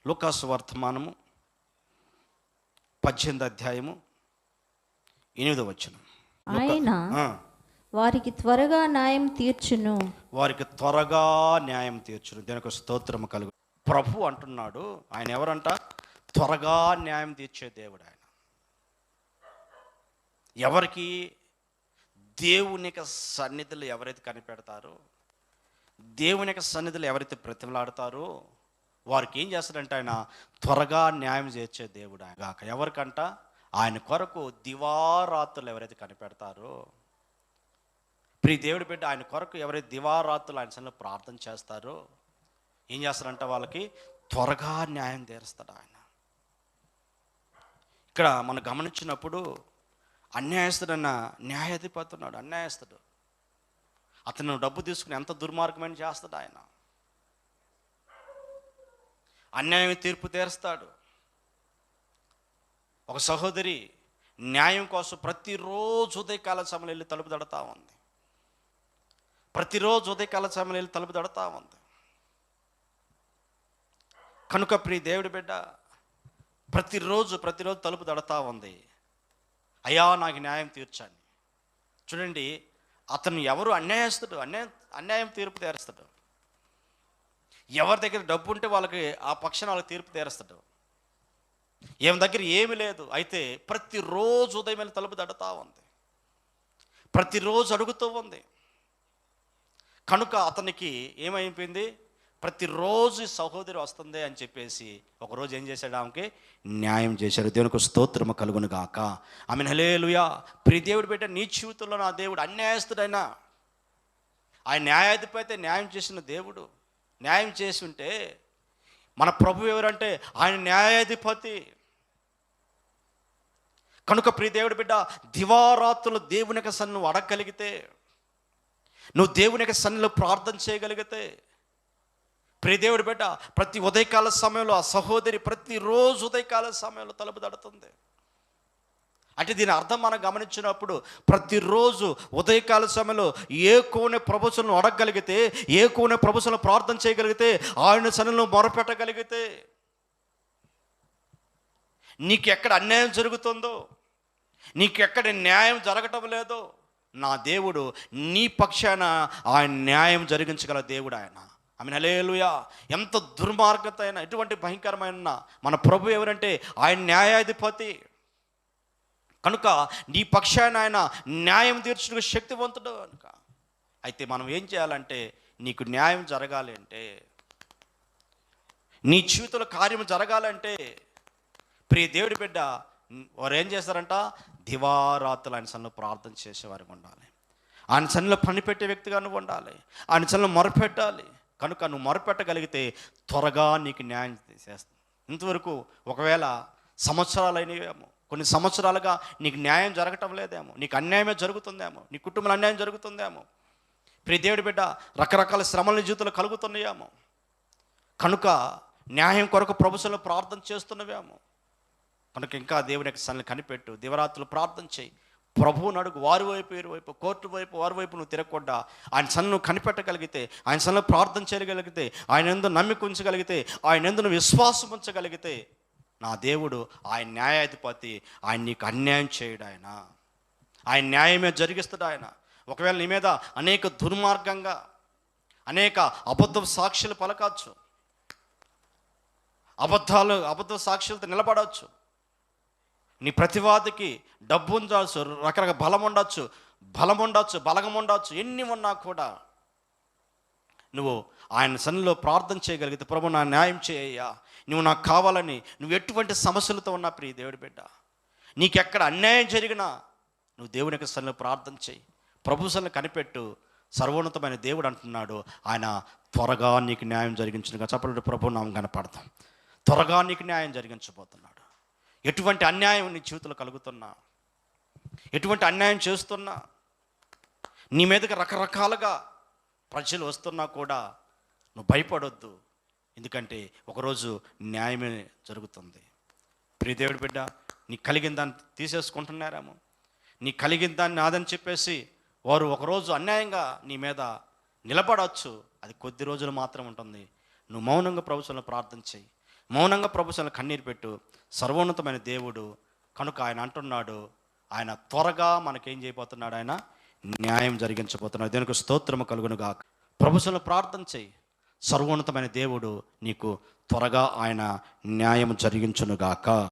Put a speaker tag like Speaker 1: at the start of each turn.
Speaker 1: లూకాసు వర్తమానము 18 అధ్యాయము 8వ వచనం.
Speaker 2: ఆయన వారికి త్వరగా న్యాయం తీర్చును.
Speaker 1: వారికి త్వరగా న్యాయం తీర్చును. దీనికి స్తోత్రము కలుగు. ప్రభు అంటున్నాడు, ఆయన ఎవరంట? త్వరగా న్యాయం తీర్చే దేవుడు ఆయన. ఎవరికి? దేవుని యొక్క సన్నిధులు ఎవరైతే కనిపెడతారో, దేవుని యొక్క సన్నిధులు ఎవరైతే బ్రతిమలాడతారో వారికి ఏం చేస్తాడంటే ఆయన త్వరగా న్యాయం చేర్చే దేవుడు ఆయన గాక. ఎవరికంట? ఆయన కొరకు దివారాత్రులు ఎవరైతే కనిపెడతారో, ప్రియ దేవుడి బిడ్డ, ఆయన కొరకు ఎవరైతే దివారాత్రులు ఆయన సన్నిధిలో ప్రార్థన చేస్తారో ఏం చేస్తారంట? వాళ్ళకి త్వరగా న్యాయం తీరుస్తాడు ఆయన. ఇక్కడ మనం గమనించినప్పుడు అన్యాయస్తుడన్న న్యాయాధిపతి ఉన్నాడు. అన్యాయస్తుడు అతను డబ్బు తీసుకుని ఎంత దుర్మార్గమైన చేస్తాడు ఆయన. అన్యాయం తీర్పు తీరుస్తాడు. ఒక సహోదరి న్యాయం కోసం ప్రతిరోజు ఉదయకాల సమయంలో వెళ్ళి తలుపు తడతా ఉంది. ప్రతిరోజు ఉదయకాల సమయంలో వెళ్ళి తలుపు తడతా ఉంది. కనుక ప్రియ దేవుడి బిడ్డ, ప్రతిరోజు తలుపు తడతా ఉంది. అయ్యా నాకు న్యాయం తీర్చండి. చూడండి, అతను ఎవరు? అన్యాయస్తుడు. అన్యాయం తీర్పు తీరుస్తాడు. ఎవరి దగ్గర డబ్బు ఉంటే వాళ్ళకి ఆ పక్షాన వాళ్ళకి తీర్పు తీరుస్తాడు. ఏమి దగ్గర ఏమి లేదు, అయితే ప్రతిరోజు ఉదయం వెళ్ళి తలుపు తడతా ఉంది. ప్రతిరోజు అడుగుతూ ఉంది. కనుక అతనికి ఏమైపోయింది? ప్రతిరోజు సహోదరి వస్తుంది అని చెప్పేసి ఒకరోజు ఏం చేశాడు? ఆమెకి న్యాయం చేశాడు. దేవునికి స్తోత్రము కలుగును గాక. Amen hallelujah. ప్రియ దేవుడు బిడ్డ, నీ జీవితంలో నా దేవుడు అన్యాయస్తుడైనా ఆయన న్యాయాధిపతి న్యాయం చేసిన దేవుడు. న్యాయం చేసి ఉంటే మన ప్రభు ఎవరంటే ఆయన న్యాయాధిపతి. కనుక ప్రియ దేవుడి బిడ్డ, దివారాత్రులు దేవుని యొక్క సన్నిధిని అడగగలిగితే, నువ్వు దేవుని యొక్క సన్నిధిలో ప్రార్థన చేయగలిగితే, ప్రియ దేవుడి బిడ్డ, ప్రతి ఉదయకాల సమయంలో ఆ సహోదరి ప్రతిరోజు ఉదయకాల సమయంలో తలుపు తడుతుంది. అంటే దీని అర్థం మనం గమనించినప్పుడు ప్రతిరోజు ఉదయకాల సమయంలో ఏ కోనే ప్రభుత్వం అడగగలిగితే, ఏ కోనే ప్రభుత్వం ప్రార్థన చేయగలిగితే, ఆయన సన్నిధిలో మొరపెట్టగలిగితే, నీకు ఎక్కడ అన్యాయం జరుగుతుందో, నీకు ఎక్కడ న్యాయం జరగటం లేదో, నా దేవుడు నీ పక్షాన ఆయన న్యాయం జరిగించగల దేవుడు ఆయన. ఆమేన్ హల్లెలూయా. ఎంత దుర్మార్గత అయినా, ఎటువంటి భయంకరమైన మన ప్రభు ఎవరంటే ఆయన న్యాయాధిపతి. కనుక నీ పక్షాన ఆయన న్యాయం తీర్చుటకు శక్తివంతుడు కనుక. అయితే మనం ఏం చేయాలంటే, నీకు న్యాయం జరగాలి అంటే, నీ జీవితంలో కార్యం జరగాలంటే, ప్రియ దేవుడి బిడ్డ, వారు ఏం చేస్తారంట? దివారాత్రులు ఆయన సన్నిధిలో ప్రార్థన చేసేవారికి ఉండాలి. ఆయన సన్నిధిలో పనిపెట్టే వ్యక్తిగా నువ్వు ఉండాలి. ఆయన సన్నిధిలో మొరపెట్టాలి. కనుక నువ్వు మొరపెట్టగలిగితే త్వరగా నీకు న్యాయం చేస్తాను. ఇంతవరకు ఒకవేళ సంవత్సరాలు అయినవేమో, కొన్ని సంవత్సరాలుగా నీకు న్యాయం జరగటం లేదేమో, నీకు అన్యాయమే జరుగుతుందేమో, నీ కుటుంబంలో అన్యాయం జరుగుతుందేమో, ప్రియ దేవుడి బిడ్డ, రకరకాల శ్రమల జీవితంలో కలుగుతున్నాయేమో. కనుక న్యాయం కొరకు ప్రభుత్వంలో ప్రార్థన చేస్తున్నవేమో. కనుక ఇంకా దేవుని యొక్క సన్నిధిని కనిపెట్టు. దివరాత్రులు ప్రార్థన చేయి. ప్రభువుని అడుగు. వారి వైపు, వీరి వైపు, కోర్టు వైపు, వారి వైపు నువ్వు తిరగకుండా ఆయన సన్నిధిని కనిపెట్టగలిగితే, ఆయన సన్నిధిలో ప్రార్థన చేయగలిగితే, ఆయన యందు నమ్మిక ఉంచగలిగితే, ఆయన యందు విశ్వాసం ఉంచగలిగితే, నా దేవుడు ఆయన న్యాయాధిపతి. ఆయన నీకు అన్యాయం చేయడు. ఆయన న్యాయమే జరిగిస్తాడు ఆయన. ఒకవేళ నీ మీద అనేక దుర్మార్గంగా అనేక అబద్ధ సాక్షులు పలకచ్చు, అబద్ధ సాక్షులతో నిలబడవచ్చు, నీ ప్రతివాదికి డబ్బు ఉండవచ్చు, రకరకాల బలం ఉండొచ్చు, బలగం ఉండొచ్చు, ఎన్ని ఉన్నా కూడా నువ్వు ఆయన సన్నిధిలో ప్రార్థన చేయగలిగితే, ప్రభు నా న్యాయం చేయ్యా, నువ్వు నాకు కావాలని, నువ్వు ఎటువంటి సమస్యలతో ఉన్నా ప్రియ దేవుడి బిడ్డ, నీకెక్కడ అన్యాయం జరిగినా నువ్వు దేవుని యొక్క సన్నిధిలో ప్రార్థన చేయి. ప్రభు సన్నిధిని కనిపెట్టు. సర్వోన్నతమైన దేవుడు అంటున్నాడు, ఆయన త్వరగా నీకు న్యాయం జరిగించునుగా. చెప్పలేదు ప్రభు నామం కనపడతాం. త్వరగా నీకు న్యాయం జరిగించబోతున్నాడు. ఎటువంటి అన్యాయం నీ జీవితంలో కలుగుతున్నా, ఎటువంటి అన్యాయం చేస్తున్నా, నీ మీదకి రకరకాలుగా ప్రజలు వస్తున్నా కూడా నువ్వు భయపడొద్దు. ఎందుకంటే ఒకరోజు న్యాయమే జరుగుతుంది. ప్రియ దేవుడి బిడ్డ, నీకు కలిగిన దాన్ని తీసేసుకుంటున్నారేమో, నీకు కలిగిన దాన్ని నాదని చెప్పేసి వారు ఒకరోజు అన్యాయంగా నీ మీద నిలబడవచ్చు. అది కొద్ది రోజులు మాత్రం ఉంటుంది. నువ్వు మౌనంగా ప్రభుత్వంలో ప్రార్థన చేయి. మౌనంగా ప్రభుత్వం కన్నీరు పెట్టు. సర్వోన్నతమైన దేవుడు కనుక ఆయన అంటున్నాడు, ఆయన త్వరగా మనకేం చేయబోతున్నాడు, ఆయన న్యాయం జరిగించబోతున్నాడు. దేవునికి స్తోత్రము కలుగునుగా. ప్రభుత్వంలో ప్రార్థన చేయి. సర్వోన్నతమైన దేవుడు నీకు త్వరగా ఆయన న్యాయం జరిగించునుగాక.